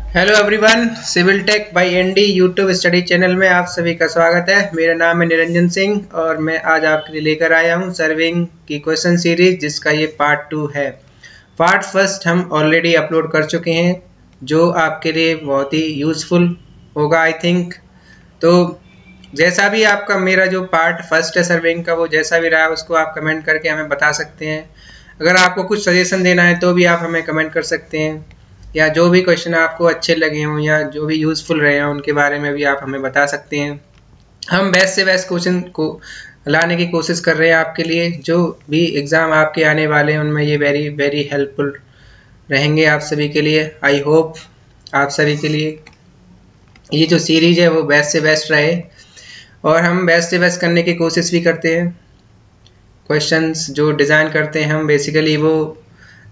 Hello everyone, civil tech by ND YouTube study channel में आप सभी का स्वागत है। मेरा नाम है निरंजन सिंह और मैं आज आपके लिए लेकर आया हूं सर्विंग की क्वेश्चन सीरीज, जिसका ये पार्ट 2 है। पार्ट फर्स्ट हम ऑलरेडी अपलोड कर चुके हैं, जो आपके लिए बहुत ही यूजफुल होगा आई थिंक। तो जैसा भी आपका मेरा जो पार्ट फर्स्ट है सर्विंग का, वो जैसा भी रहा उसको आप कमेंट करके हमें बता सकते हैं। अगर आपको कुछ सजेशन देना है तो भी आप हमें कमेंट कर सकते हैं, या जो भी क्वेश्चन आपको अच्छे लगे हों या जो भी यूज़फुल रहे हों उनके बारे में भी आप हमें बता सकते हैं। हम बेस्ट से बेस्ट क्वेश्चन को लाने की कोशिश कर रहे हैं आपके लिए। जो भी एग्ज़ाम आपके आने वाले हैं उनमें ये वेरी वेरी हेल्पफुल रहेंगे आप सभी के लिए। आई होप आप सभी के लिए ये जो सीरीज है वो बेस्ट से बेस्ट रहे, और हम बेस्ट से बेस्ट करने की कोशिश भी करते हैं। क्वेश्चंस जो डिज़ाइन करते हैं हम बेसिकली वो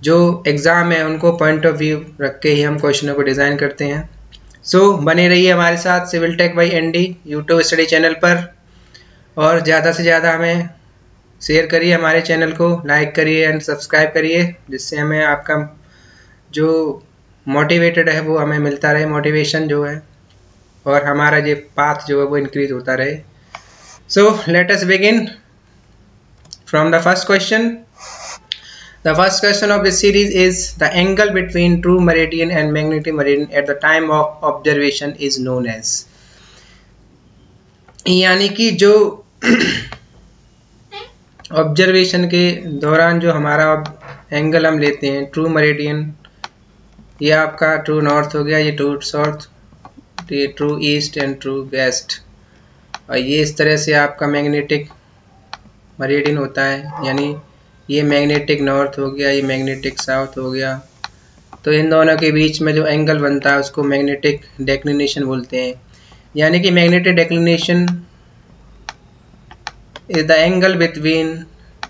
जो एग्ज़ाम है उनको पॉइंट ऑफ व्यू रख के ही हम क्वेश्चनों को डिज़ाइन करते हैं। सो बने रहिए हमारे साथ civil tech by ND YouTube study channel पर, और ज़्यादा से ज़्यादा हमें शेयर करिए, हमारे चैनल को लाइक करिए एंड सब्सक्राइब करिए, जिससे हमें आपका जो मोटिवेटेड है वो हमें मिलता रहे, मोटिवेशन जो है, और हमारा जो पाथ जो है वो इंक्रीज होता रहे। So let us begin from the first question. The first question of this series is the angle between true meridian and magnetic meridian at the time of observation is known as। यानी कि जो observation के दौरान जो हमारा angle हम लेते हैं, ट्रू मेरिडियन, ये आपका ट्रू नॉर्थ हो गया, ये ट्रू साउथ, ये true east and true west, और ये इस तरह से आपका मैग्नेटिक मेरिडियन होता है। यानी ये मैग्नेटिक नॉर्थ हो गया, ये मैग्नेटिक साउथ हो गया। तो इन दोनों के बीच में जो एंगल बनता है उसको मैग्नेटिक डेक्लिनेशन बोलते हैं। यानी कि magnetic declination is the angle between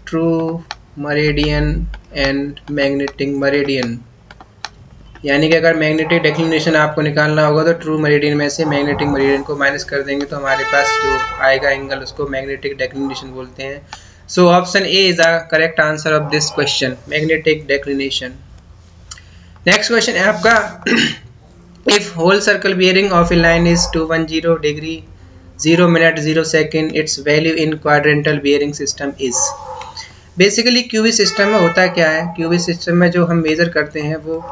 true meridian and magnetic meridian. यानी कि अगर मैग्नेटिक डेक्लिनेशन आपको निकालना होगा तो ट्रू मेरिडियन में से मैग्नेटिक मेरिडियन को माइनस कर देंगे, तो हमारे पास जो आएगा एंगल उसको मैग्नेटिक डेक्लिनेशन बोलते हैं। So option A is the correct answer of this question, magnetic declination. Next question है आपका if whole circle bearing of a line is 210 degree 0 minute 0 second, its value in quadrantal bearing system is। Basically QB system में होता क्या है, QB system में जो हम measure करते हैं वो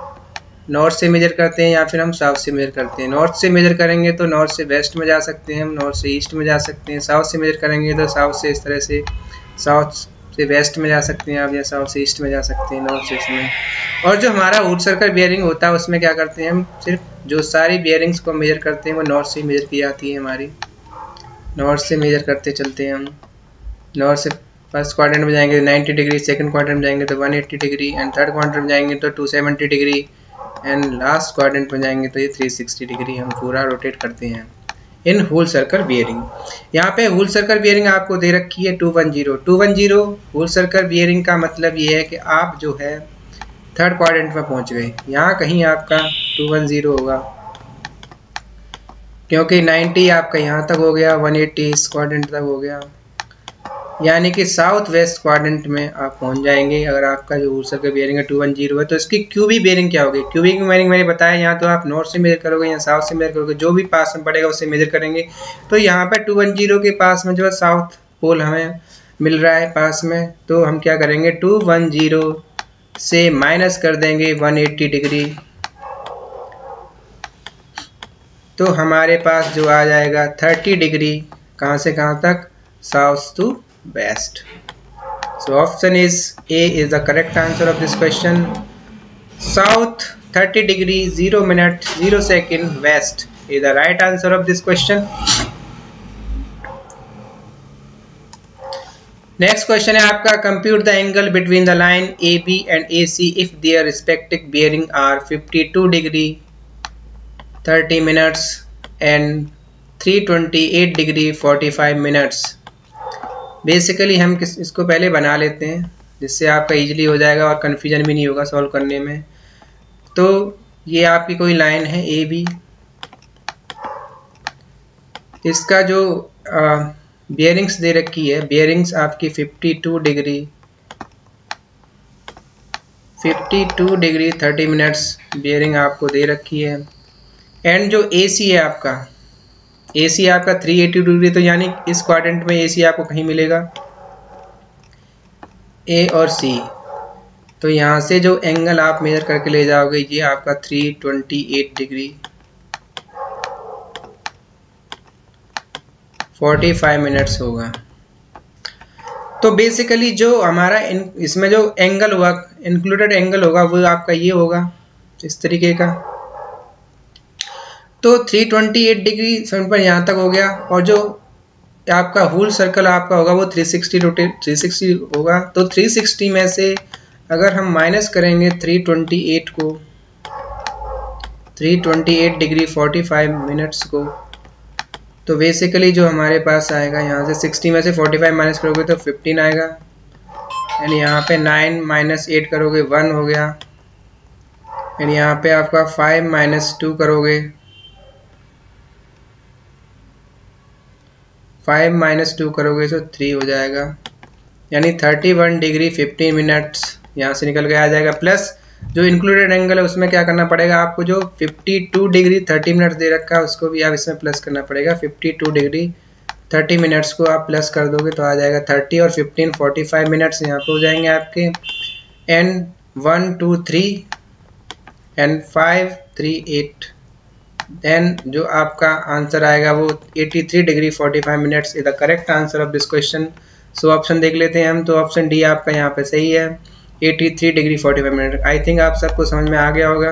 नॉर्थ से मेजर करते हैं या फिर हम साउथ से मेजर करते हैं। नॉर्थ से मेजर करेंगे तो नॉर्थ से वेस्ट में जा सकते हैं, हम नॉर्थ से ईस्ट में जा सकते हैं। साउथ से मेजर करेंगे तो साउथ से इस तरह से साउथ से वेस्ट में जा सकते हैं आप, या साउथ से ईस्ट में जा सकते हैं, नॉर्थ से इसमें। और जो हमारा वुड सर्कल बियरिंग होता है उसमें क्या करते हैं हम, सिर्फ जो सारी बियरिंग्स को मेजर करते हैं वो नॉर्थ से मेजर की जाती है हमारी। नॉर्थ से मेजर करते चलते हैं हम। नॉर्थ से फर्स्ट क्वाड्रेंट में जाएंगे तो 90 डिग्री, सेकंड क्वाड्रेंट में जाएंगे तो 180 डिग्री, एंड थर्ड क्वाड्रेंट में जाएंगे तो 270 डिग्री, एंड लास्ट क्वाड्रेंट में जाएंगे तो ये 360 डिग्री हम पूरा रोटेट करते हैं इन होल सर्कल बियरिंग। यहाँ पे होल सर्कल बियरिंग आपको दे रखी है 210 होल सर्कल बियरिंग का मतलब ये है कि आप जो है थर्ड क्वाड्रेंट में पहुंच गए। यहाँ कहीं आपका 210 होगा, क्योंकि 90 आपका यहाँ तक हो गया, 180 इस क्वाड्रेंट तक हो गया। यानी कि साउथ वेस्ट क्वाड्रेंट में आप पहुंच जाएंगे अगर आपका जो होल सर्कल बियरिंग है 210 है। तो इसकी क्यूबी बियरिंग क्या होगी, क्यूबी की बियरिंग मैंने बताया, यहाँ तो आप नॉर्थ से मेजर करोगे या साउथ से मेजर करोगे, जो भी पास में पड़ेगा उससे मेजर करेंगे। तो यहाँ पे 210 के पास में जो है साउथ पोल हमें मिल रहा है पास में, तो हम क्या करेंगे 210 से माइनस कर देंगे 180 डिग्री, तो हमारे पास जो आ जाएगा 30 डिग्री, कहाँ से कहाँ तक, south to west। So option is A is the correct answer of this question. South 30 degree 0 minute 0 second west is the right answer of this question. Next question है आपका compute the angle between the line AB and AC if their respective bearing are 52 degree 30 minutes and 328 degree 45 minutes। Basically हम इसको पहले बना लेते हैं जिससे आपका इजीली हो जाएगा और कन्फ्यूजन भी नहीं होगा सॉल्व करने में। तो ये आपकी कोई लाइन है ए बी, इसका जो बियरिंग्स दे रखी है, बियरिंग्स आपकी 52 डिग्री 30 मिनट्स बियरिंग आपको दे रखी है। एंड जो AC है आपका, AC आपका 380 डिग्री, तो यानी इस क्वाड्रेंट में AC आपको कहीं मिलेगा A और C। तो यहाँ से जो एंगल आप मेजर करके ले जाओगे ये आपका 328 डिग्री 45 मिनट्स होगा। तो बेसिकली जो हमारा इसमें जो एंगल हुआ, इंक्लूडेड एंगल होगा, वो आपका ये होगा इस तरीके का। तो 328 डिग्री समझ पर यहाँ तक हो गया, और जो आपका होल सर्कल आपका होगा वो 360 होगा। तो 360 में से अगर हम माइनस करेंगे 328 को, 328 डिग्री 45 मिनट्स को, तो बेसिकली जो हमारे पास आएगा यहाँ से 60 में से 45 माइनस करोगे तो 15 आएगा, एंड यहाँ पे 9 माइनस 8 करोगे 1 हो गया, एंड यहाँ पे आपका 5 माइनस 2 करोगे, 5 माइनस 2 करोगे तो 3 हो जाएगा, यानी 31 डिग्री 15 मिनट्स यहाँ से निकल के आ जाएगा। प्लस जो इंक्लूडेड एंगल है उसमें क्या करना पड़ेगा आपको, जो 52 डिग्री 30 मिनट्स दे रखा है उसको भी आप इसमें प्लस करना पड़ेगा। 52 डिग्री 30 मिनट्स को आप प्लस कर दोगे तो आ जाएगा 30 और 15 45 मिनट्स यहाँ पे हो जाएंगे आपके, एंड 1 2 3 एंड 5 3 8, देन जो आपका आंसर आएगा वो 83 degree 45 minutes is the correct answer of this question. So option देख लेते हैं हम, तो ऑप्शन डी आपका यहाँ पे सही है, 83 डिग्री 45 मिनट। आई थिंक आप सबको समझ में आ गया होगा।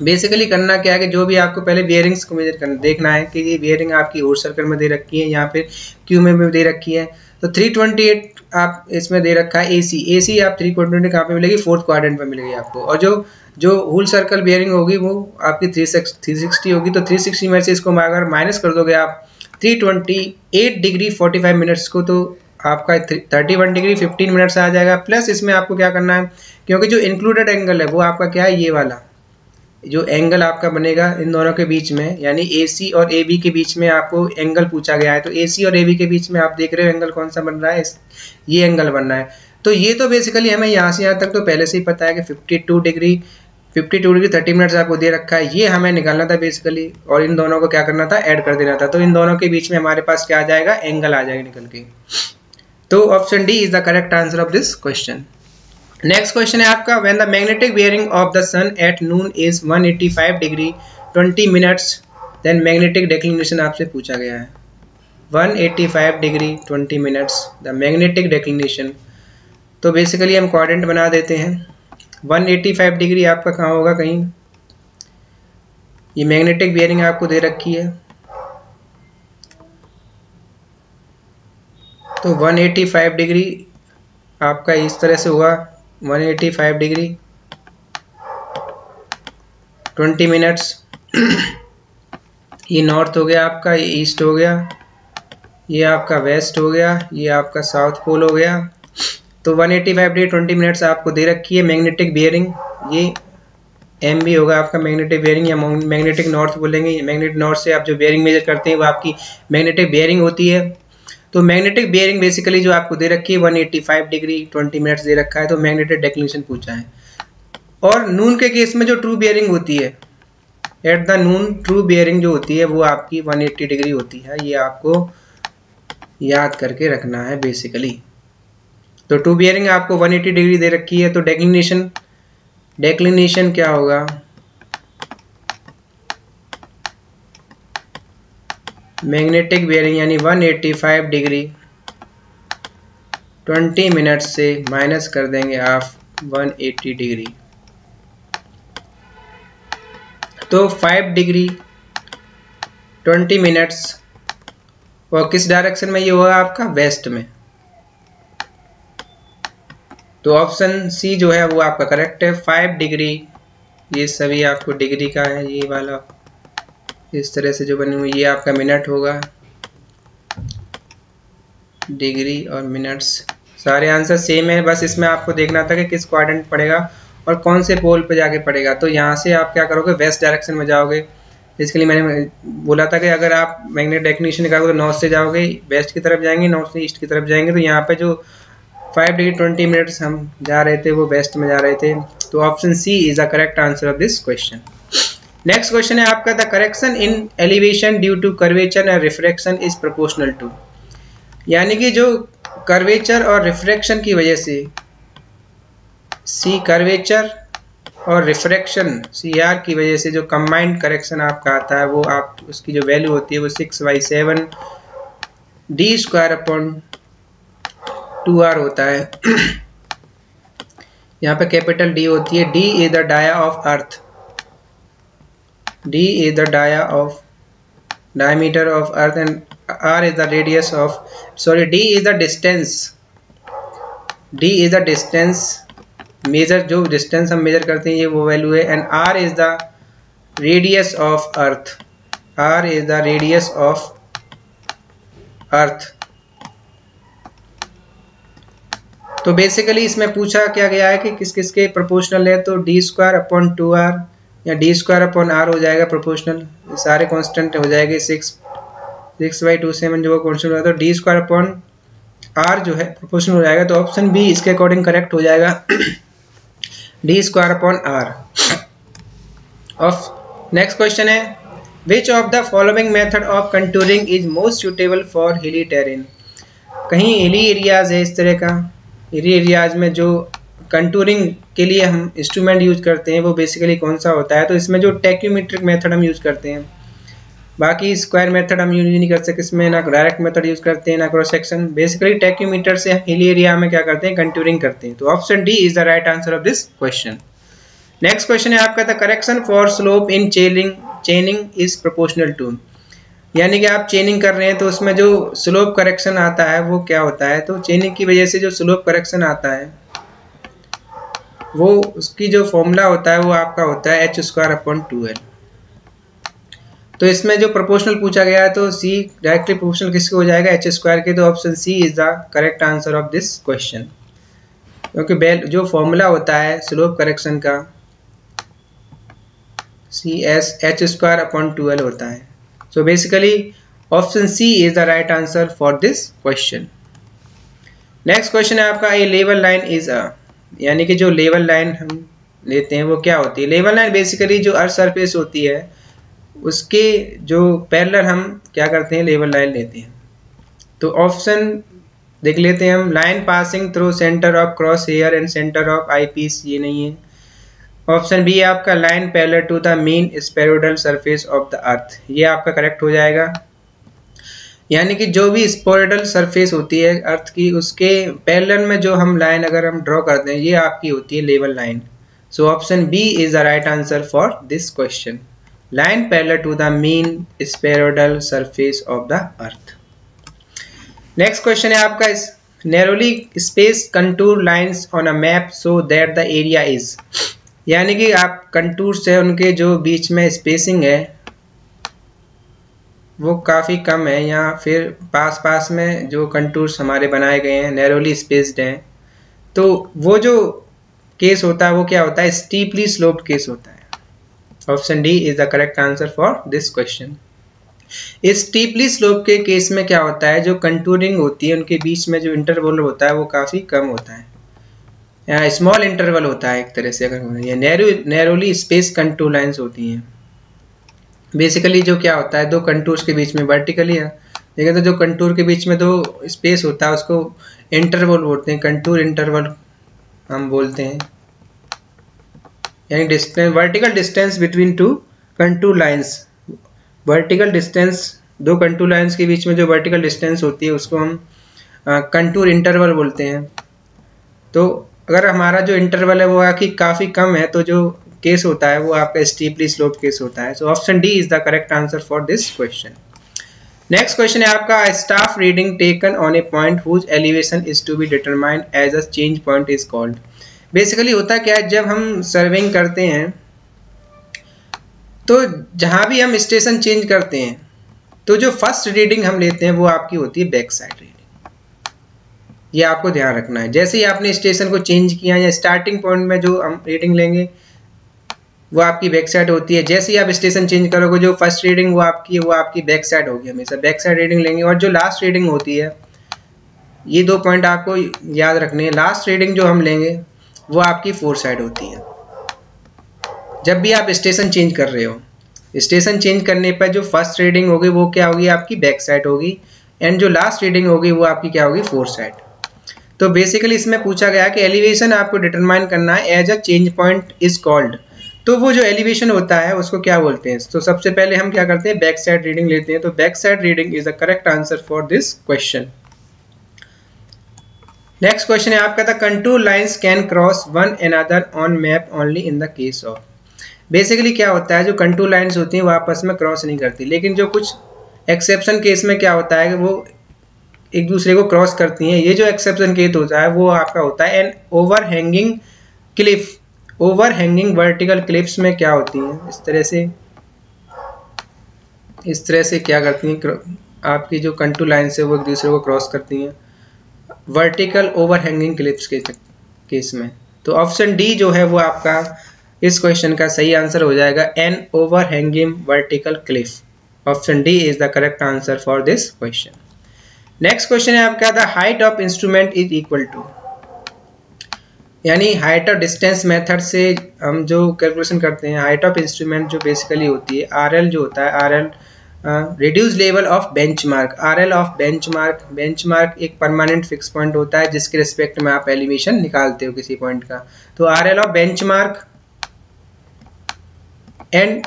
बेसिकली करना क्या है कि जो भी आपको पहले बियरिंग्स को मेजर करना, देखना है कि ये बियरिंग आपकी होल सर्कल में दे रखी है, यहाँ पे क्यू में भी दे रखी है। तो 328 आप इसमें दे रखा है AC आप 328 कहाँ पे मिलेगी, फोर्थ क्वाड्रेंट में मिलेगी आपको। और जो होल सर्कल बियरिंग होगी वो आपकी 360 होगी। तो 360 में से इसको अगर माइनस कर दोगे आप 328 डिग्री 45 मिनट्स को, तो आपका 31 डिग्री 15 मिनट्स आ जाएगा। प्लस इसमें आपको क्या करना है, क्योंकि जो इंक्लूडेड एंगल है वो आपका क्या है, ये वाला जो एंगल आपका बनेगा इन दोनों के बीच में, यानी AC और AB के बीच में आपको एंगल पूछा गया है। तो AC और AB के बीच में आप देख रहे हो एंगल कौन सा बन रहा है, ये एंगल बन रहा है। तो ये तो बेसिकली हमें यहाँ से यहाँ तक तो पहले से ही पता है कि 52 डिग्री 30 मिनट्स आपको दे रखा है, ये हमें निकालना था बेसिकली, और इन दोनों को क्या करना था, ऐड कर देना था। तो इन दोनों के बीच में हमारे पास क्या आ जाएगा, एंगल आ जाएगा निकल के। तो option D is the correct answer of this question. Next question है आपका, when the magnetic bearing of the sun at noon is 185 degree 20 minutes then magnetic declination आपसे पूछा गया है। 185 degree 20 minutes the magnetic declination. तो basically हम quadrant बना देते हैं। 185 डिग्री आपका कहाँ होगा, कहीं ये मैग्नेटिक बियरिंग आपको दे रखी है। तो 185 डिग्री आपका इस तरह से हुआ, 185 डिग्री 20 मिनट्स। ये नॉर्थ हो गया आपका, ये ईस्ट हो गया, ये आपका वेस्ट हो गया, ये आपका साउथ पोल हो गया। तो 185 डिग्री 20 मिनट्स आपको दे रखी है मैग्नेटिक बियरिंग। ये एम भी होगा आपका मैग्नेटिक बियरिंग, या मैग्नेटिक नॉर्थ बोलेंगे। मैग्नेटिक नॉर्थ से आप जो बियरिंग मेजर करते हैं वो आपकी मैग्नेटिक बियरिंग होती है। तो मैग्नेटिक बियरिंग बेसिकली जो आपको दे रखी है 185 डिग्री 20 मिनट्स दे रखा है, तो मैग्नेटिक डिक्लिनेशन पूछा है। और नून के केस में जो ट्रू बियरिंग होती है, at the Noon true bearing जो होती है वो आपकी 180 डिग्री होती है। ये आपको याद करके रखना है बेसिकली। तो ट्रू बियरिंग आपको 180 डिग्री दे रखी है, तो डिक्लिनेशन क्या होगा, मैग्नेटिक बियरिंग यानी 185 डिग्री 20 मिनट्स से माइनस कर देंगे आप 180 डिग्री, तो 5 डिग्री 20 मिनट्स। और किस डायरेक्शन में ये होगा आपका, वेस्ट में। तो ऑप्शन सी जो है वो आपका करेक्ट है। 5 डिग्री, ये सभी आपको डिग्री का है, ये वाला इस तरह से जो बनी हुई ये आपका मिनट होगा। डिग्री और मिनट्स सारे आंसर सेम है, बस इसमें आपको देखना था कि किस क्वाड्रेंट पड़ेगा और कौन से पोल पे जाके पड़ेगा। तो यहाँ से आप क्या करोगे, वेस्ट डायरेक्शन में जाओगे। इसके लिए मैंने बोला था कि अगर आप मैग्नेटिक डिक्लिनेशन निकालोगे तो नॉर्थ से जाओगे, वेस्ट की तरफ जाएंगे, नॉर्थ से ईस्ट की तरफ जाएंगे। तो यहाँ पे जो 5 डिग्री 20 मिनट्स हम जा रहे थे वो वेस्ट में जा रहे थे। तो option C is the correct answer of this question. Next question है आपका, the correction in elevation due to curvature and refraction is proportional to, यानी कि जो कर्वेचर और रिफ्रैक्शन की वजह से सी कर्वेचर और रिफ्रैक्शन सी आर की वजह से जो कंबाइंड करेक्शन आपका आता है, वो आप उसकी जो वैल्यू होती है वो 6/7 डी स्क्वायर अपॉन 2r होता है। यहाँ पे कैपिटल डी होती है। D is the dia of earth, D is the dia of diameter of earth and r is the radius of, sorry, d is the distance, d is the distance measure, जो distance हम measure करते हैं ये वो value है, and r is the radius of earth, r is the radius of earth। तो basically इसमें पूछा क्या गया है कि किस किस के प्रोपोर्शनल है, तो डी स्क्वायर अपॉन 2r या डी स्क्वायर अपॉन आर हो जाएगा प्रोपोर्शनल, ये सारे कांस्टेंट हो जाएंगे। 6/27 जो कांस्टेंट होगा, तो डी स्क्वायर अपॉन आर जो है प्रोपोर्शनल हो जाएगा, तो ऑप्शन बी इसके अकॉर्डिंग करेक्ट हो जाएगा, D square upon R of. Next question है, which of the following method of contouring is most suitable for hilly terrain. कहीं हिली एरियाज है इस तरह का, हिली एरियाज में जो कंटूरिंग के लिए हम इंस्ट्रूमेंट यूज करते हैं वो बेसिकली कौन सा होता है, तो इसमें जो टैक्योमेट्रिक मेथड हम यूज करते हैं, बाकी स्क्वायर मेथड हम यूज नहीं कर सकते इसमें, ना डायरेक्ट मेथड यूज करते हैं ना क्रॉस सेक्शन। बेसिकली टैक्योमीटर से हिली एरिया में क्या करते हैं, कंटूरिंग करते हैं। तो option D is the right answer of this question. Next question है आपका, the correction for slope in chaining is proportional to, यानी कि आप चेनिंग कर रहे हैं तो उसमें जो स्लोप करेक्शन आता है वो क्या होता है, तो चेनिंग की वजह से जो स्लोप करेक्शन आता है वो उसकी जो फॉर्मूला होता है वो आपका होता है h²/2l। तो इसमें जो प्रोपोर्शनल पूछा गया है तो c डायरेक्टली प्रोपोर्शनल किसके हो जाएगा, h² के, तो option C is the correct answer of this question, क्योंकि जो फॉर्मूला होता है स्लोप करेक्शन का CS h²/2l होता है। So basically option C is the right answer for this question. Next question है आपका, a level line is a, यानी कि जो लेवल लाइन हम लेते हैं वो क्या होती है। लेवल लाइन बेसिकली जो अर्थ सरफेस होती है उसके जो पैरेलल हम क्या करते हैं, लेवल लाइन लेते हैं। तो ऑप्शन देख लेते हैं हम, line passing through centre of cross hair and centre of eyepiece, ये नहीं है। ऑप्शन बी आपका, line parallel to the mean spheroidal surface of the earth, ये आपका करेक्ट हो जाएगा। यानी कि जो भी स्फेरोइडल सरफेस होती है अर्थ की, उसके पैरेलल में जो हम लाइन अगर हम ड्रॉ करते हैं ये आपकी होती है level line. So option B is the right answer for this question, line parallel to the mean spheroidal surface of the earth. Next question है आपका, narrowly spaced contour lines on a map so that the area is, यानी कि आप contour से उनके जो बीच में spacing है वो काफ़ी कम है, या फिर पास में जो कंटूर्स हमारे बनाए गए हैं नैरोली स्पेस्ड हैं, तो वो जो केस होता है वो क्या होता है, स्टीपली स्लोप्ड केस होता है। Option D is the correct answer for this question. इस स्टीपली स्लोप के केस में क्या होता है, जो कंटूरिंग होती है उनके बीच में जो इंटरवल होता है वो काफ़ी कम होता है, या स्मॉल इंटरवल होता है एक तरह से, अगर ये नैरोली स्पेस कंटूर लाइंस होती हैं। बेसिकली जो क्या होता है, दो कंटूर्स के बीच में वर्टिकली है, देखिए तो जो कंटूर के बीच में दो स्पेस होता है उसको इंटरवल बोलते हैं, कंटूर इंटरवल हम बोलते हैं, यानी distance, vertical distance between two contour lines. Vertical distance, दो कंटूर लाइंस के बीच में जो वर्टिकल डिस्टेंस होती है उसको हम कंटूर इंटरवल बोलते हैं। तो अगर हमारा जो इंटरवल है वो आखिर काफ़ी कम है तो जो केस होता है वो आपका स्टीपली स्लोप केस होता है। So option D is the correct answer for this question. Next question है आपका, staff reading taken on a point whose elevation is to be determined as a change point is called. Basically होता क्या है, जब हम serving करते हैं तो जहां भी हम स्टेशन चेंज करते हैं तो जो फर्स्ट रीडिंग हम लेते हैं वो आपकी होती है बैक साइड रीडिंग, ये आपको ध्यान रखना है। जैसे ही आपने स्टेशन को चेंज किया या स्टार्टिंग पॉइंट में जो हम रीडिंग लेंगे वो आपकी बैक साइड होती है, जैसे ही आप स्टेशन चेंज करोगे जो फर्स्ट रीडिंग वो आपकी बैक साइड होगी, हमेशा बैक साइड रीडिंग लेंगे। और जो लास्ट रीडिंग होती है, ये दो पॉइंट आपको याद रखने हैं, लास्ट रीडिंग जो हम लेंगे वो आपकी फोर साइड होती है जब भी आप स्टेशन चेंज कर रहे हो। स्टेशन चेंज करने पर जो फर्स्ट रीडिंग होगी वो क्या होगी आपकी बैक साइड होगी, एंड जो लास्ट रीडिंग होगी वो आपकी क्या होगी फोर साइड। तो बेसिकली इसमें पूछा गया कि एलिवेशन आपको डिटरमाइन करना है as a change point is called. तो वो जो एलिवेशन होता है उसको क्या बोलते हैं। तो सबसे पहले हम क्या करते हैं बैक साइड रीडिंग लेते हैं। तो back side reading is the correct answer for this question. Next question है आपका the contour lines can cross one another on map only in the case of. Basically क्या होता है जो कंटूर लाइंस होती हैं वो आपस में क्रॉस नहीं करती, लेकिन जो कुछ एक्सेप्शन केस में क्या होता है कि वो एक दूसरे को क्रॉस करती हैं। ये जो एक्सेप्शन केस होता है वो आपका होता है an overhanging cliff. Overhanging vertical cliffs में क्या होती हैं इस तरह से क्या करती हैं आपकी जो कंटूर लाइंस है वो एक दूसरे को क्रॉस करती हैं वर्टिकल ओवर हैंगिंग क्लिफ्स के केस में। तो ऑप्शन डी जो है वो आपका इस क्वेश्चन का सही आंसर हो जाएगा an overhanging vertical cliff. Option D is the correct answer for this question. Next question है आपका the height of instrument is equal to, यानी हाइट ऑफ डिस्टेंस मेथड से हम जो कैलकुलेशन करते हैं हाइट ऑफ इंस्ट्रूमेंट जो basically होती है आरएल जो होता है RL reduce level of benchmark. RL of benchmark एक परमानेंट फिक्स पॉइंट होता है जिसके रिस्पेक्ट में आप एलिवेशन निकालते हो किसी पॉइंट का। तो RL of benchmark and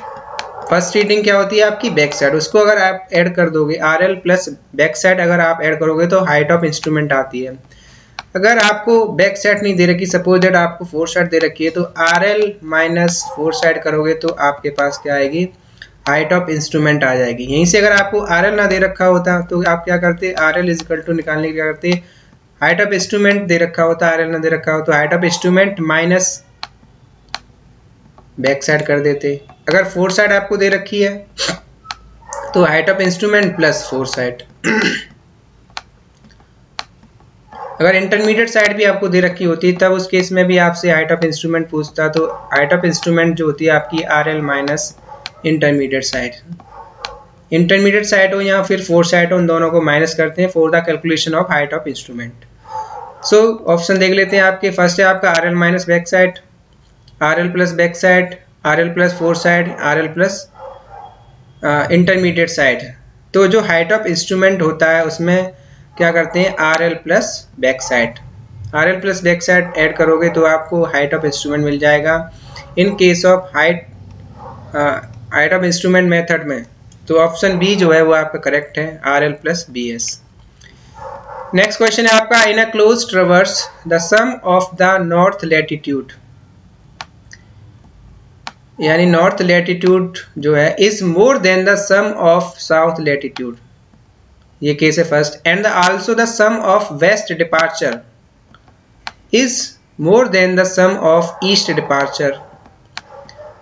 first reading क्या होती है आपकी बैक साइड, उसको अगर आप ऐड कर दोगे आरएल प्लस बैक साइड अगर आप ऐड करोगे तो हाइट ऑफ इंस्ट्रूमेंट आती है। अगर आपको बैक साइड नहीं दे रखी, सपोज दैट आपको फोर साइड दे रखी है, तो आरएल माइनस फोर साइड करोगे तो आपके पास क्या आएगी हाइट ऑफ इंस्ट्रूमेंट आ जाएगी। यहीं से अगर आपको आरएल ना दे रखा होता तो आप क्या करते आरएल इज इक्वल टू निकालने के क्या करते हाइट ऑफ इंस्ट्रूमेंट दे रखा होता आरएल ना दे रखा हो तो height of instrument minus back side कर देते। अगर फोर साइड आपको दे रखी है तो height of instrument plus four side. अगर इंटरमीडिएट साइड भी आपको दे रखी होती तब उस केस में भी आपसे हाइट ऑफ इंस्ट्रूमेंट पूछता, तो हाइट ऑफ इंस्ट्रूमेंट जो होती है आपकी RL minus intermediate side. Intermediate side हो या फिर फोर साइड हो उन दोनों को माइनस करते हैं for the calculation of height of instrument. So option देख लेते हैं आपके। फर्स्ट है आपका RL minus back side, RL plus back side, RL plus four side, RL plus intermediate side. तो जो हाइट ऑफ इंस्ट्रूमेंट होता है उसमें क्या करते हैं RL plus back side. RL plus back side add करोगे तो आपको हाइट ऑफ इंस्ट्रूमेंट मिल जाएगा। In case of height of instrument method में तो ऑप्शन बी जो है वो आपका करेक्ट है RL plus B S. Next question है आपका in a close traverse the sum of the north latitude, यानी नॉर्थ लैटिट्यूड जो है is more than the sum of south latitude. ये केस है first. And also the sum of west departure is more than the sum of east departure.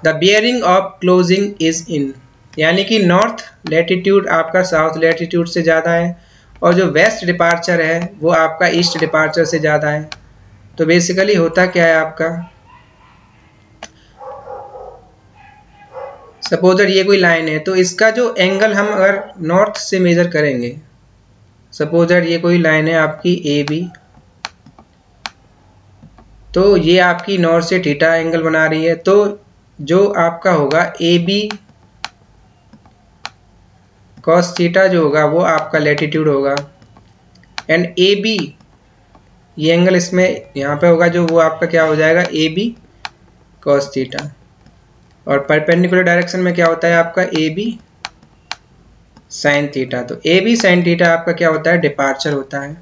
The bearing of closing is in, यानी कि north latitude आपका south latitude से ज़्यादा है और जो वेस्ट डिपार्चर है वो आपका ईस्ट डिपार्चर से ज़्यादा है। तो बेसिकली होता क्या है आपका, सपोज ये कोई लाइन है तो इसका जो एंगल हम अगर नॉर्थ से मेजर करेंगे, सपोज ये कोई लाइन है आपकी ए बी, तो ये आपकी नॉर्थ से थीटा एंगल बना रही है, तो जो आपका होगा ए बी कॉस थीटा जो होगा वो आपका लैटिट्यूड होगा, एंड ए बी ये एंगल इसमें यहाँ पे होगा जो वो आपका क्या हो जाएगा ए बी कॉस थीटा। और परपेंडिकुलर डायरेक्शन में क्या होता है आपका ए बी साइन थीटा। तो ए बी साइन थीटा आपका क्या होता है डिपार्चर होता है।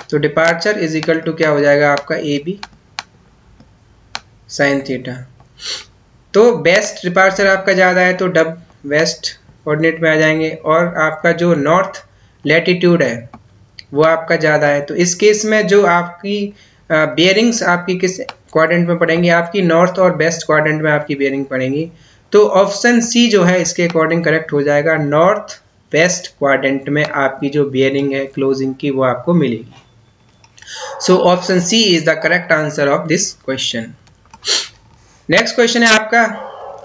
तो डिपार्चर इज इक्वल टू क्या हो जाएगा आपका ए बी साइन थीटा। तो बेस्ट डिपार्चर आपका ज़्यादा है तो डब वेस्ट कोऑर्डिनेट में आ जाएंगे, और आपका जो नॉर्थ लैटिट्यूड है वो आपका ज़्यादा है। तो इस केस में जो आपकी बियरिंग्स आपकी किस क्वाड्रेंट में पड़ेंगी, आपकी नॉर्थ और वेस्ट क्वाड्रेंट में आपकी बियरिंग पड़ेंगी। तो ऑप्शन सी जो है इसके अकॉर्डिंग करेक्ट हो जाएगा, नॉर्थ वेस्ट क्वाड्रेंट में आपकी जो बियरिंग है क्लोजिंग की वो आपको मिलेगी। So option C is the correct answer of this question. Next question है आपका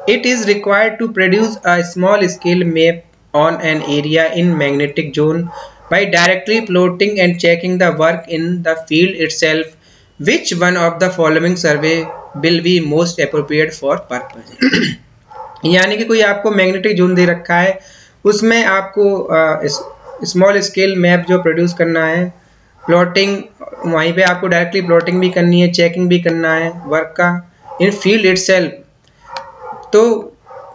it is required to produce a small scale map on an area in magnetic zone by directly plotting and checking the work in the field itself. Which one of the following survey will be most appropriate for purpose? यानी कि कोई आपको magnetic zone दे रखा है, उसमें आपको small scale map जो produce करना है, प्लॉटिंग वहीं पे आपको डायरेक्टली प्लॉटिंग भी करनी है, चेकिंग भी करना है वर्क का इन फील्ड इटसेल्फ। तो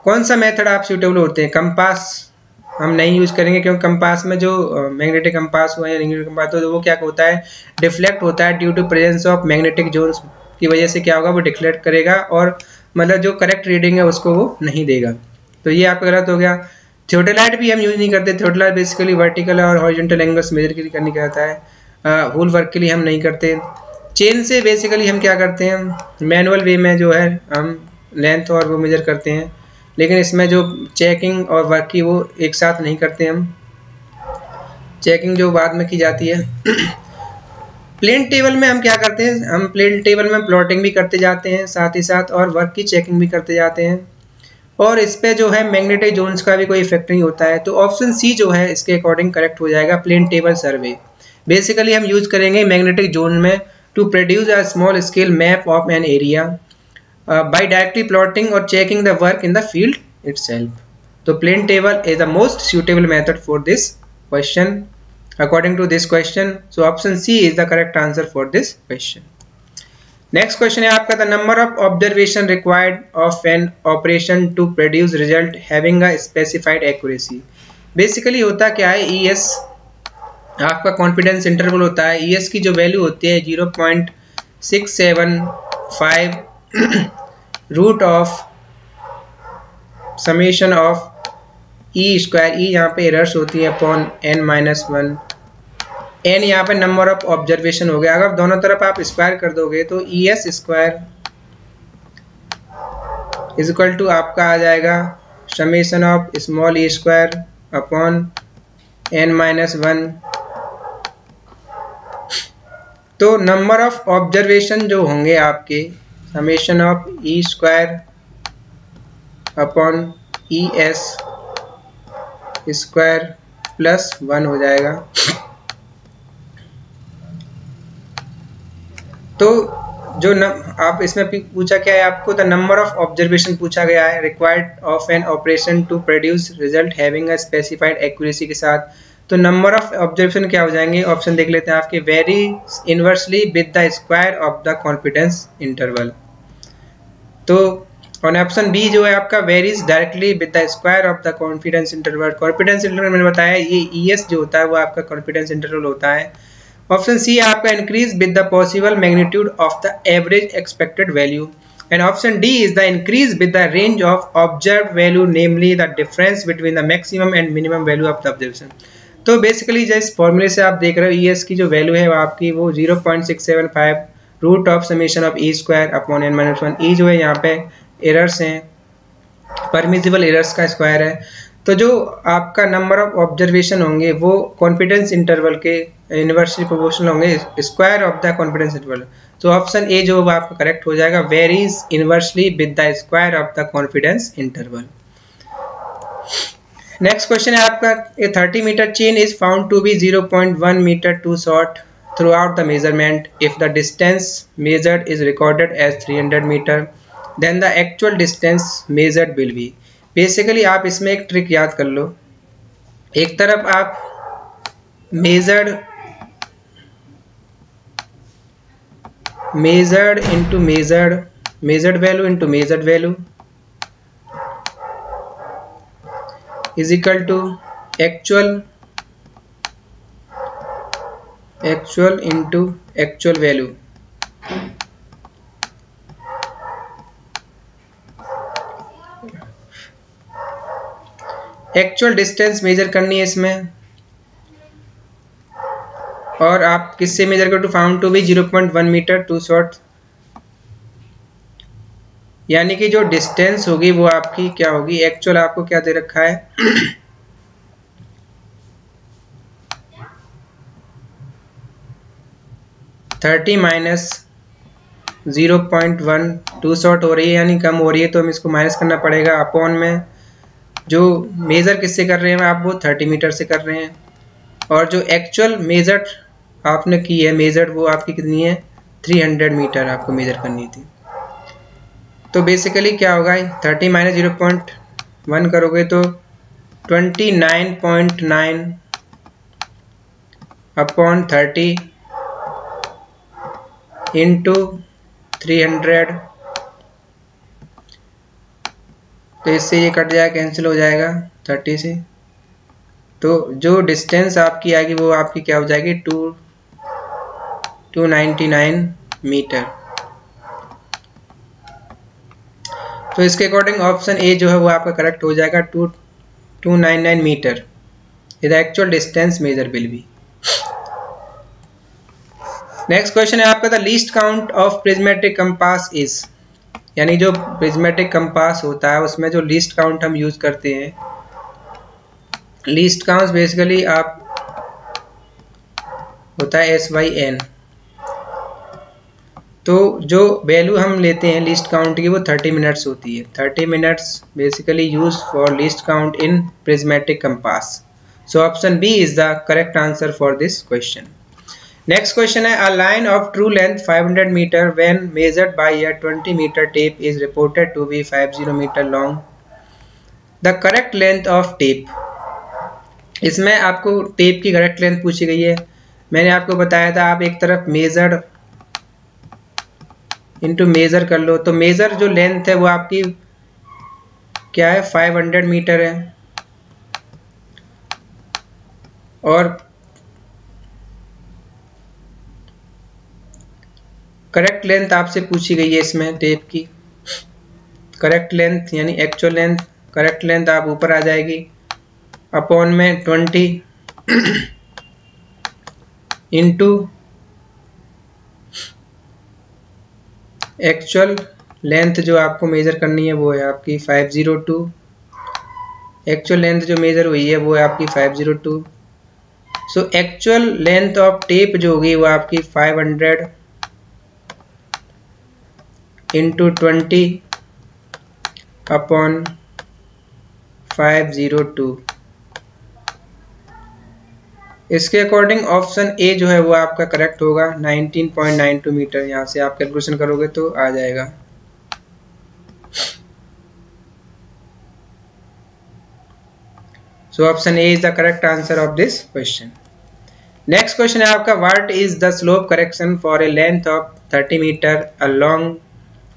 कौन सा मेथड आप सूटेबल होते हैं? कंपास हम नहीं यूज करेंगे, क्योंकि कंपास में जो मैग्नेटिक कंपास हुआ है या रिंगुलर कंपास तो वो क्या होता है, डिफ्लेक्ट होता है due to presence of magnetic zones की वजह से क्या होगा, वो डिफ्लेक्ट करेगा और मतलब जो करेक्ट रीडिंग है उसको वो नहीं देगा। तो ये आपका गलत हो गया। थियोडोलाइट भी हम यूज नहीं करते। थियोडोलाइट बेसिकली वर्टिकल और हॉरिजॉन्टल एंगल्स मेजर के लिए करने का आता है, होल वर्क के लिए हम नहीं करते। चेन से बेसिकली हम क्या करते हैं, मैनुअल वे में जो है हम लेंथ और वो मेजर करते हैं, लेकिन इसमें जो चेकिंग और वर्क की वो एक साथ नहीं करते हम, चेकिंग जो बाद में की जाती है। प्लेन टेबल में हम क्या करते हैं, हम प्लेन टेबल में प्लॉटिंग भी करते जाते हैं साथ ही साथ और वर्क की चेकिंग भी करते जाते हैं, और इस पे जो है मैग्नेटिक जोन्स का भी कोई इफेक्ट नहीं होता है। तो ऑप्शन सी जो है इसके अकॉर्डिंग करेक्ट हो जाएगा, प्लेन टेबल सर्वे। बेसिकली हम यूज करेंगे मैग्नेटिक जोन में to produce a small scale map of an area by directly plotting और checking the work in the field itself. तो plane table is the most suitable method for this question according to this question. So option C is the correct answer for this question. Next question है आपका, the number of observation required of an operation to produce result having a specified accuracy. Basically होता क्या है, ES आपका confidence interval होता है। ES की जो वैल्यू होती है 0.675 root of summation of E square, E यहाँ पे एरर्स होती है अपॉन n माइनस 1, n यहाँ पे नंबर ऑफ ऑब्जर्वेशन हो गया। अगर दोनों तरफ आप स्क्वायर कर दोगे तो ES square is equal to आपका आ जाएगा summation of small E square upon n minus 1। तो नंबर ऑफ ऑब्जर्वेशन जो होंगे आपके summation of E square upon ES square plus 1 हो जाएगा। तो जो आप इसमें पूछा क्या है आपको, द नंबर ऑफ ऑब्जर्वेशन पूछा गया है required of an operation to produce result having a specified accuracy के साथ। तो नंबर ऑफ ऑब्जर्वेशन क्या हो जाएंगे, ऑप्शन देख लेते हैं आपके, very inversely with the square of the confidence interval. तो और ऑप्शन बी जो है आपका varies directly with the square of the confidence interval. Confidence interval मैंने बताया ये ES जो होता है वो आपका कॉन्फिडेंस इंटरवल होता है। ऑप्शन सी आपका increase with the possible magnitude of the average expected value, and option D is the increase with the range of observed value, namely the difference between the maximum and minimum value of the observation. तो basically जिस फॉर्मूले से आप देख रहे हो ES की जो वैल्यू है वो आपकी वो 0.675 root of summation of E square upon n minus 1। E जो है यहाँ पे एरर्स हैं, परमिसिबल एरर्स का स्क्वायर है। तो जो आपका नंबर ऑफ ऑब्जर्वेशन होंगे वो कॉन्फिडेंस इंटरवल के इनवर्सली प्रोपोर्शनल होंगे square of the confidence interval. तो ऑप्शन ए जो आपका करेक्ट हो जाएगा, varies inversely with the square of the confidence interval. Next question है आपका, a 30 metre chain is found to be 0.1 metre too short throughout the measurement. If the distance measured is recorded as 300 meter, then the actual distance measured will be. Basically आप इसमें एक trick याद कर लो। एक तरफ आप measured into measured value into measured value is equal to actual into actual value। Actual distance measure करनी है इसमें, और आप किससे मेजर कर, to found to be 0.1 metre too short, यानी कि जो डिस्टेंस होगी वो आपकी क्या होगी, एक्चुअल आपको क्या दे रखा है 30 माइनस 0.1 टू शॉर्ट हो रही है यानी कम हो रही है, तो हम इसको माइनस करना पड़ेगा अपॉन में जो मेजर किससे कर रहे हैं आप वो 30 मीटर से कर रहे हैं, और जो एक्चुअल मेजर आपने की है मेजर वो आपकी कितनी है 300 मीटर आपको मेजर करनी थी। तो बेसिकली क्या होगा, 30 माइनस 0.1 करोगे तो 29.9 अपॉन 30 इंटू 300, तो इससे ये कट जाएगा, कैंसिल हो जाएगा 30 से। तो जो डिस्टेंस आपकी आएगी वो आपकी क्या हो जाएगी, 299 मीटर। तो इसके अकॉर्डिंग ऑप्शन ए जो है वो आपका करेक्ट हो जाएगा, 299 metre the actual distance measure will be. Next question है आपका, the least count of prismatic compass is, यानी जो प्रिज्मेटिक कंपास होता है उसमें जो लीस्ट काउंट हम यूज करते हैं, लीस्ट काउंट बेसिकली आप होता है SYN। तो जो वैल्यू हम लेते हैं लीस्ट काउंट की वो 30 मिनट्स होती है। 30 minutes basically use for least count in prismatic compass. So option B is the correct answer for this question. Next question है, a line of true length 500 metre when measured by a 20 metre tape is reported to be 50 metre long, the correct length of tape. इसमें आपको tape की correct length पूछी गई है। मैंने आपको बताया था आप एक तरफ मेजर्ड इनटू मेजर कर लो, तो मेजर जो लेंथ है वो आपकी क्या है, 500 मीटर है, और करेक्ट लेंथ आपसे पूछी गई है इसमें टेप की। करेक्ट लेंथ यानी एक्चुअल लेंथ, करेक्ट लेंथ आप ऊपर आ जाएगी अपॉन में 20 इंटू एक्चुअल लेंथ जो आपको मेजर करनी है वो है आपकी 502। एक्चुअल लेंथ जो मेजर हुई है वो है आपकी 502। So actual length of tape जो होगी वो आपकी 500 इंटू 20 अपॉन 502। इसके अकॉर्डिंग ऑप्शन ए जो है वो आपका करेक्ट होगा, 19.92 मीटर। यहाँ से आप कैलकुलेशन करोगे तो आ जाएगा। So option A is the correct answer of this question. Next question है आपका, what is the slope correction for a length of 30 metre along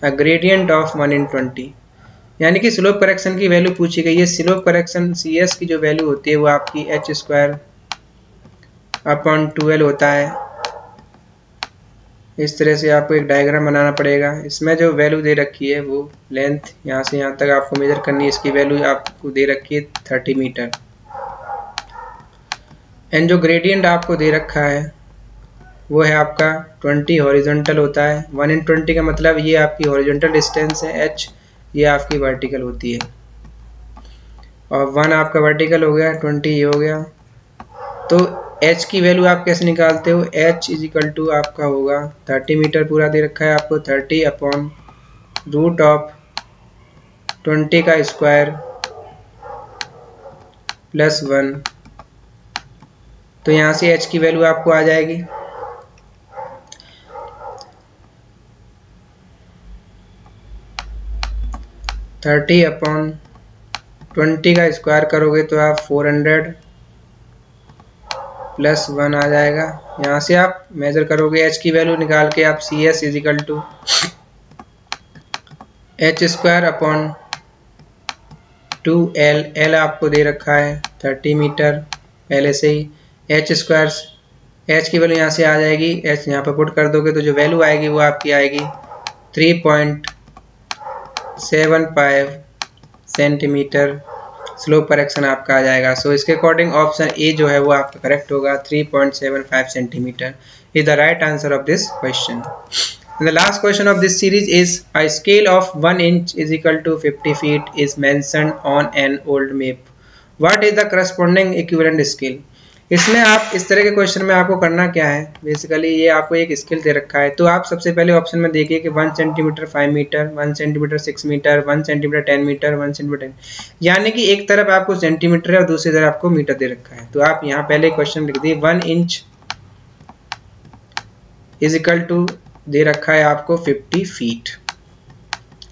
a gradient of 1/20। यानी कि स्लोप करेक्शन की वैल्यू पूछी गई है। स्लोप करेक्शन CS की जो वैल्यू होती है वो आपकी h² अपॉन 2L होता है। इस तरह से आपको एक डायग्राम बनाना पड़ेगा। इसमें जो वैल्यू दे रखी है वो लेंथ यहाँ से यहाँ तक आपको मेजर करनी है, इसकी वैल्यू आपको दे रखी है 30 मीटर। एंड जो ग्रेडियंट आपको दे रखा है वो है आपका 20 हॉरिजॉन्टल होता है। 1/20 का मतलब ये आपकी हॉरिजॉन्टल डिस्टेंस है, h ये आपकी वर्टिकल होती है, और 1 आपका वर्टिकल हो गया, 20 ये हो गया। तो h की वैल्यू आप कैसे निकालते हो, h इज इक्वल टू आपका होगा 30 मीटर पूरा दे रखा है आपको, 30 अपॉन रूट ऑफ 20 का स्क्वायर प्लस 1। तो यहाँ से h की वैल्यू आपको आ जाएगी 30 अपॉन 20 का स्क्वायर करोगे तो आप 400 प्लस 1 आ जाएगा। यहाँ से आप मेजर करोगे h की वैल्यू निकाल के आप CS is equal to h² upon 2L। L आपको दे रखा है 30 मीटर पहले से ही। h² h की वैल्यू यहाँ से आ जाएगी, h यहाँ पर पुट कर दोगे तो जो वैल्यू आएगी वो आपकी आएगी 3.75 सेंटीमीटर। स्लोप करेक्शन आपका आ जाएगा। सो इसके अकॉर्डिंग ऑप्शन ए जो है वो आपका करेक्ट होगा, 3.75 centimetre is the right answer of this question. The last question of this series is, a scale of 1 inch is equal to 50 feet is mentioned on an old map. What is the corresponding equivalent scale? इसमें आप इस तरह के question में आपको करना क्या है, बेसिकली ये आपको एक स्केल दे रखा है। तो आप सबसे पहले ऑप्शन में देखिए कि 1 centimetre 5 metre, 1 centimetre 6 metre, 1 centimetre 10 metre, 1 centimetre 10, यानी कि एक तरफ आपको सेंटीमीटर है और दूसरी तरफ आपको मीटर दे रखा है। तो आप यहाँ पहले क्वेश्चन लिख दिए 1 इंच इज इक्वल टू दे रखा है आपको 50 फीट।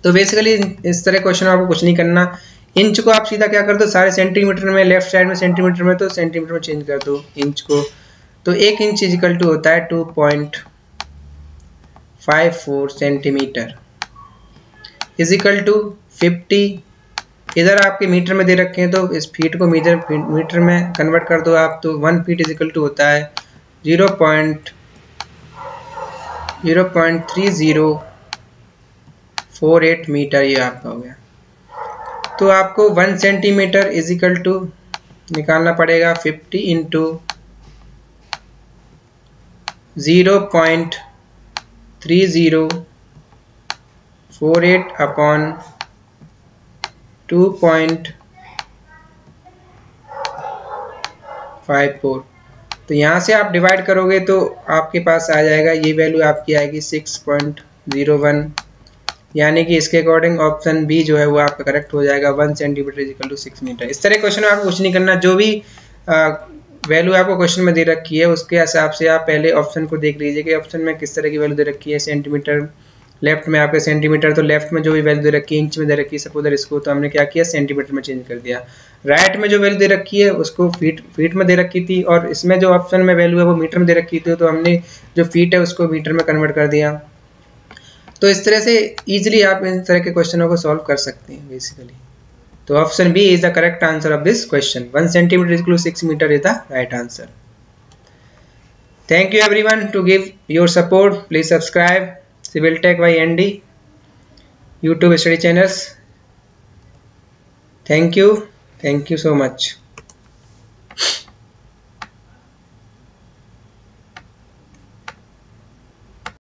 तो बेसिकली इस तरह क्वेश्चन आपको कुछ नहीं करना। इंच को आप सीधा क्या कर दो, सारे सेंटीमीटर में, लेफ्ट साइड में सेंटीमीटर में, तो सेंटीमीटर में चेंज कर दो इंच को। तो 1 इंच इजिकल टू होता है 2.54 सेंटीमीटर इजिकल टू 50। इधर आपके मीटर में दे रखे हैं तो इस फीट को मीटर में कन्वर्ट कर दो आप, तो 1 फीट इजिकल टू होता है 0.3048 मीटर, ये आपका हो गया। तो आपको 1 सेंटीमीटर इजिकल टू निकालना पड़ेगा 50 इंटू 0.3048 अपॉन 2.54। तो यहाँ से आप डिवाइड करोगे तो आपके पास आ जाएगा, ये वैल्यू आपकी आएगी 6.01, यानी कि इसके अकॉर्डिंग ऑप्शन बी जो है वो आपका करेक्ट हो जाएगा, 1 सेंटीमीटर इजिकल टू 6 मीटर। इस तरह क्वेश्चन में आपको कुछ नहीं करना, जो भी वैल्यू आपको क्वेश्चन में दे रखी है उसके हिसाब से आप पहले ऑप्शन को देख लीजिए कि ऑप्शन में किस तरह की वैल्यू दे रखी है। सेंटीमीटर लेफ्ट में आपके सेंटीमीटर, तो लेफ्ट में जो भी वैल्यू दे रखी है इंच में दे रखी है सपोज इसको, तो हमने क्या किया सेंटीमीटर में चेंज कर दिया। राइट में जो वैल्यू दे रखी है उसको फीट में दे रखी थी, और इसमें जो ऑप्शन में वैल्यू है वो मीटर में दे रखी थी, तो हमने जो फीट है उसको मीटर में कन्वर्ट कर दिया। तो इस तरह से इजीली आप इन तरह के क्वेश्चनों को सॉल्व कर सकते हैं बेसिकली। तो option B is the correct answer of this question, 1 centimetre is equal to 6 metre is the right answer. Thank you everyone to give your support. Please subscribe Civil Tech by ND YouTube study channels. Thank you so much.